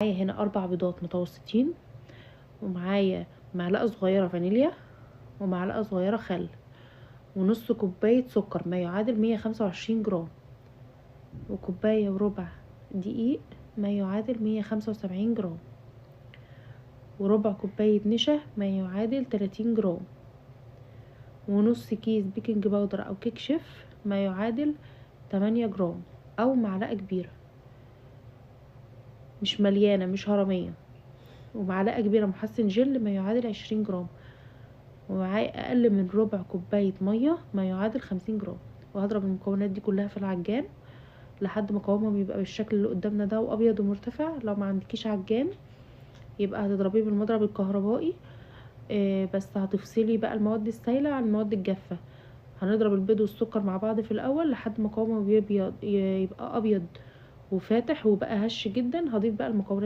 معايا هنا 4 بيضات متوسطين، ومعايا معلقة صغيرة فانيليا، ومعلقة صغيرة خل، ونص كوباية سكر ما يعادل 125 جرام، وكوباية وربع دقيق ما يعادل 175 جرام، وربع كوباية نشا ما يعادل 30 جرام، ونص كيس بيكنج باودر او كيك شيف ما يعادل 8 جرام او معلقة كبيرة مش مليانة مش هرمية، ومعلقة كبيرة محسن جل ما يعادل 20 جرام، ومعايا اقل من ربع كوباية مية ما يعادل 50 جرام. وهضرب المكونات دي كلها في العجان لحد ما قوامه بيبقى بالشكل اللي قدامنا ده وابيض ومرتفع. لو ما عندكيش عجان يبقى هتضربيه بالمضرب الكهربائي، بس هتفصلي بقى المواد السائلة عن المواد الجافة. هنضرب البيض والسكر مع بعض في الاول لحد ما قوامه يبقى ابيض وفاتح وبقى هش جدا. هضيف بقى المكونات